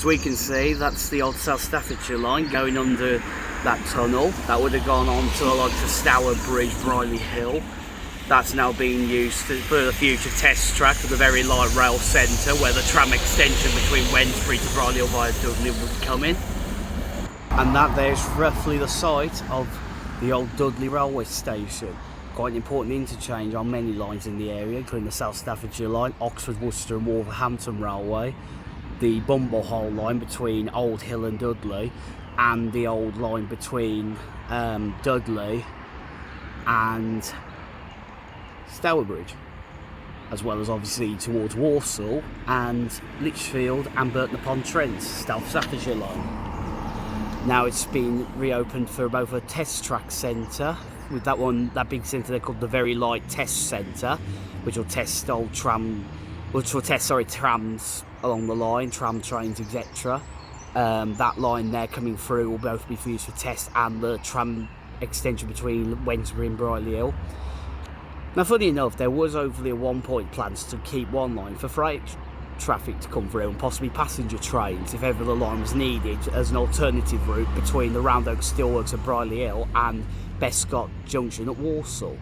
we can see, that's the old South Staffordshire line going under that tunnel. That would have gone on to like the Stour Bridge, Brierley Hill. That's now being used for the future test track for the very light rail centre, where the tram extension between Wednesbury to Brierley Hill via Dudley would come in. And that there's roughly the site of the old Dudley railway station. Quite an important interchange on many lines in the area, including the South Staffordshire line, Oxford, Worcester and Wolverhampton Railway, the Bumblehole line between Old Hill and Dudley, and the old line between Dudley and Stourbridge, as well as obviously towards Walsall and Lichfield and Burton-upon-Trent, South Staffordshire line. Now it's been reopened for both a test track centre, with that big centre they called the Very Light Test Centre, which will test trams along the line, tram trains, etc. That line there coming through will both be used for test and the tram extension between Wednesbury and Brierley Hill. Now, funny enough, there was overly at one point plans to keep one line for freight traffic to come through and possibly passenger trains if ever the line was needed as an alternative route between the Round Oak Steelworks at Brierley Hill and Bescott Junction at Walsall.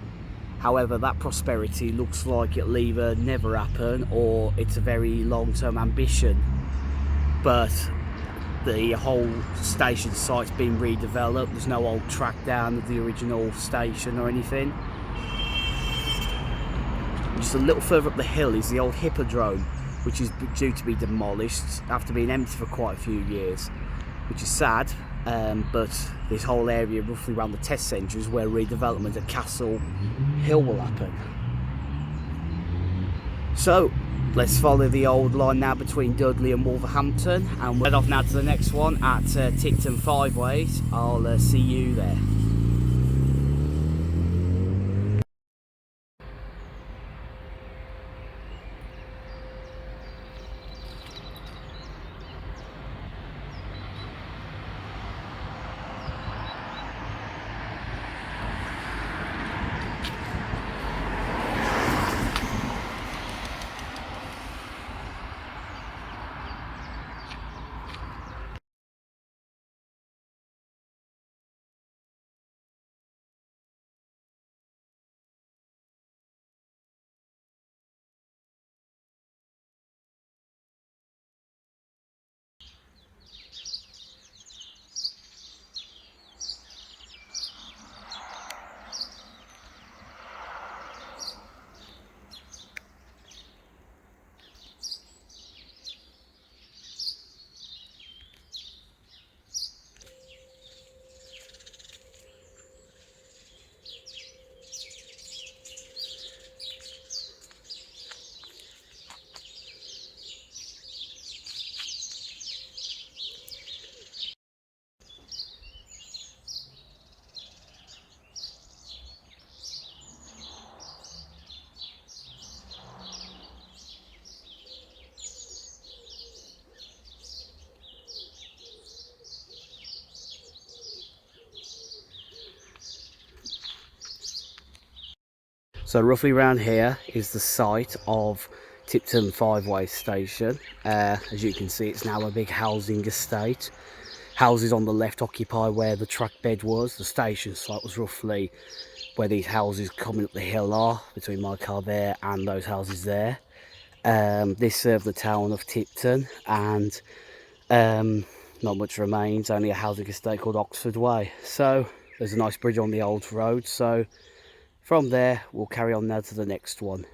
However, that prosperity looks like it'll either never happen or it's a very long-term ambition. But the whole station site's been redeveloped. There's no old track down of the original station or anything. Just a little further up the hill is the old Hippodrome, which is due to be demolished after being empty for quite a few years, which is sad. But this whole area roughly around the test centre is where redevelopment at Castle Hill will happen. So let's follow the old line now between Dudley and Wolverhampton, and we'll head off now to the next one at Tipton Five Ways. I'll see you there. So roughly around here is the site of Tipton Five-Way Station. As you can see, it's now a big housing estate. Houses on the left occupy where the track bed was. The station site was roughly where these houses coming up the hill are, between my car there and those houses there. This served the town of Tipton, and not much remains, only a housing estate called Oxford Way. So there's a nice bridge on the old road, so from there we'll carry on now to the next one.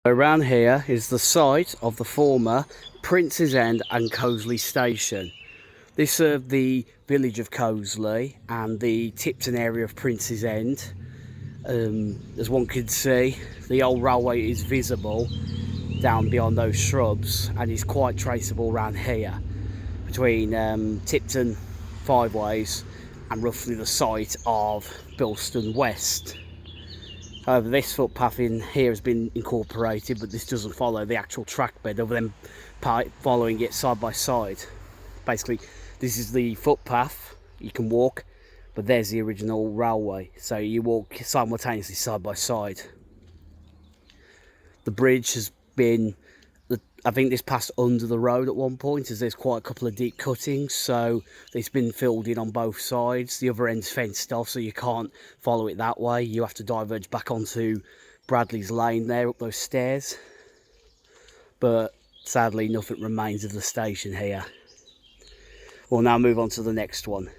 Around here is the site of the former Prince's End and Coseley station. This served the village of Coseley and the Tipton area of Prince's End. As one can see, the old railway is visible down beyond those shrubs and is quite traceable around here between Tipton Five Ways and roughly the site of Bilston West. However, this footpath in here has been incorporated, but this doesn't follow the actual track bed other than following it side by side. Basically, this is the footpath you can walk, but there's the original railway, so you walk simultaneously side by side. The bridge has been, I think this passed under the road at one point, as there's quite a couple of deep cuttings, so it's been filled in on both sides. The other end's fenced off, so you can't follow it that way. You have to diverge back onto Bradley's Lane there, up those stairs. But sadly, nothing remains of the station here. We'll now move on to the next one.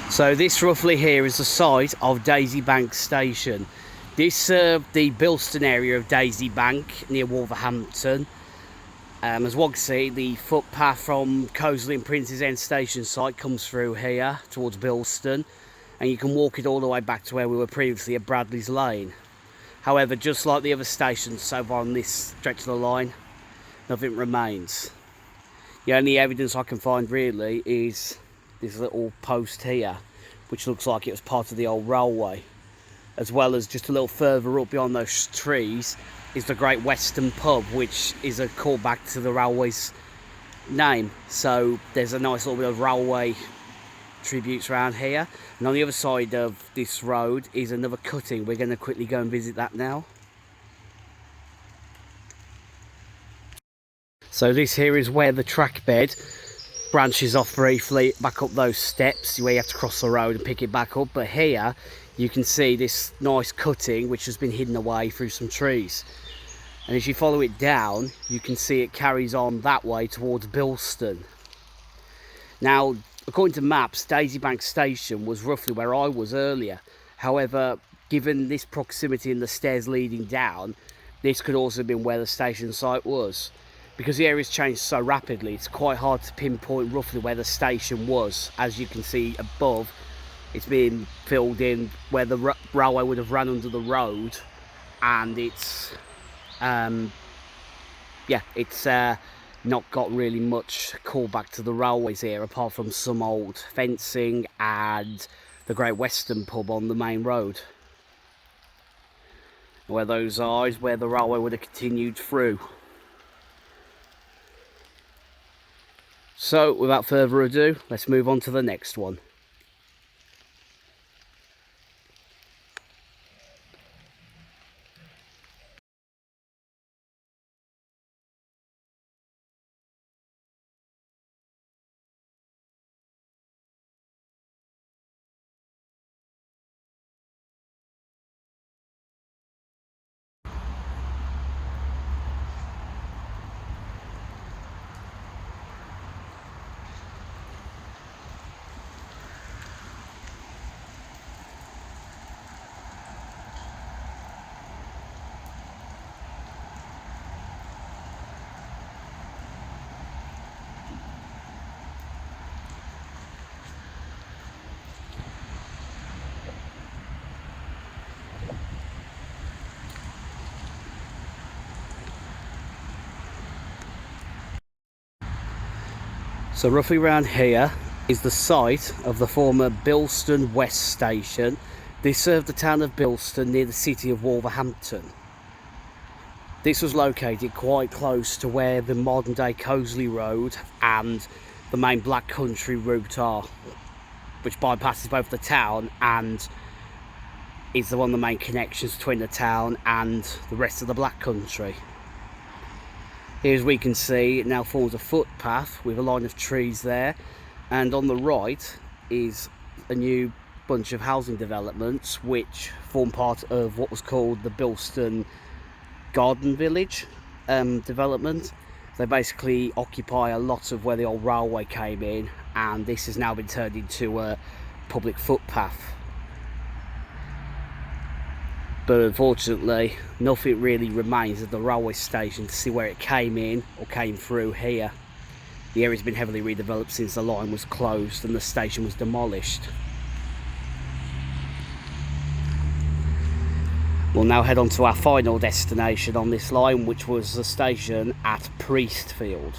So this roughly here is the site of Daisy Bank Station. This served the Bilston area of Daisy Bank near Wolverhampton. As one can see, the footpath from Coseley and Prince's End station site comes through here towards Bilston, and you can walk it all the way back to where we were previously at Bradley's Lane. However, just like the other stations so far on this stretch of the line, nothing remains. The only evidence I can find really is this little post here, which looks like it was part of the old railway, as well as just a little further up beyond those trees is the Great Western Pub, which is a callback to the railway's name. So there's a nice little bit of railway tributes around here, and on the other side of this road is another cutting. We're going to quickly go and visit that now. So this here is where the track bed branches off briefly back up those steps where you have to cross the road and pick it back up, but here you can see this nice cutting which has been hidden away through some trees, and as you follow it down you can see it carries on that way towards Bilston. Now, according to maps, Daisy Bank Station was roughly where I was earlier. However, given this proximity and the stairs leading down, this could also have been where the station site was. Because the area's changed so rapidly, it's quite hard to pinpoint roughly where the station was. As you can see above, it's been filled in where the railway would have run under the road, and it's not got really much callback to the railways here, apart from some old fencing and the Great Western Pub on the main road. Where those are is where the railway would have continued through. So, without further ado, let's move on to the next one. So roughly around here is the site of the former Bilston West station. This served the town of Bilston near the city of Wolverhampton. This was located quite close to where the modern day Coseley Road and the main Black Country route are, which bypasses both the town and is one of the main connections between the town and the rest of the Black Country. Here, as we can see, it now forms a footpath with a line of trees there, and on the right is a new bunch of housing developments which form part of what was called the Bilston Garden Village development. They basically occupy a lot of where the old railway came in, and this has now been turned into a public footpath. But unfortunately, nothing really remains of the railway station to see where it came in or came through here. The area's been heavily redeveloped since the line was closed and the station was demolished. We'll now head on to our final destination on this line, which was the station at Priestfield.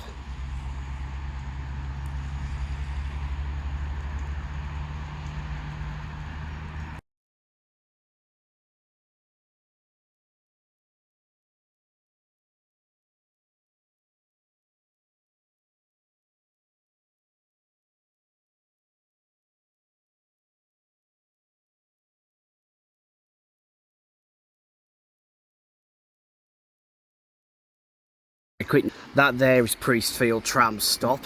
That there is Priestfield tram stop.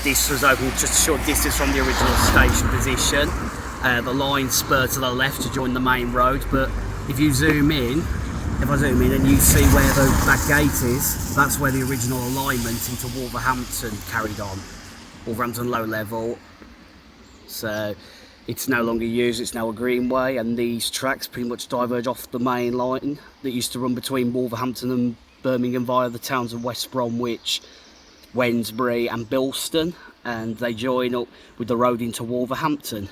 This was open just a short distance from the original station position. The line spurred to the left to join the main road, but if I zoom in and you see where that gate is, that's where the original alignment into Wolverhampton carried on. Wolverhampton low level. So it's no longer used, it's now a greenway, and these tracks pretty much diverge off the main line that used to run between Wolverhampton and Birmingham via the towns of West Bromwich, Wednesbury and Bilston, and they join up with the road into Wolverhampton.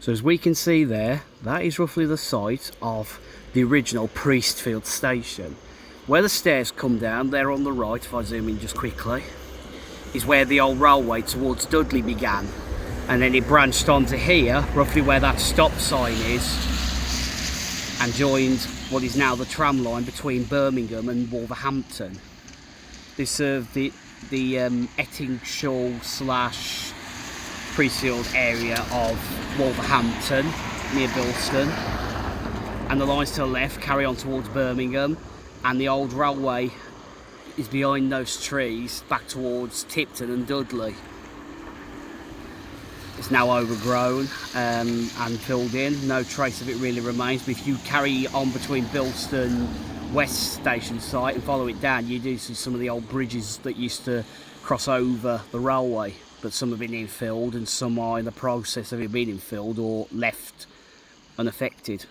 So as we can see there, that is roughly the site of the original Priestfield station. Where the stairs come down, there on the right, if I zoom in just quickly, is where the old railway towards Dudley began. And then it branched onto here, roughly where that stop sign is, and joined what is now the tram line between Birmingham and Wolverhampton. This served the Ettingshaw / Priestfield area of Wolverhampton near Bilston, and the lines to the left carry on towards Birmingham, and the old railway is behind those trees back towards Tipton and Dudley. It's now overgrown and filled in, no trace of it really remains, but if you carry on between Bilston West station site and follow it down, you do see some of the old bridges that used to cross over the railway, but some have been infilled and some are in the process of it being infilled or left unaffected.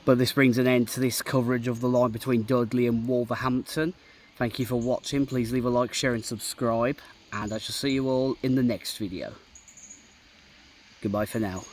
But this brings an end to this coverage of the line between Dudley and Wolverhampton. Thank you for watching. Please leave a like, share and subscribe, and I shall see you all in the next video. Goodbye for now.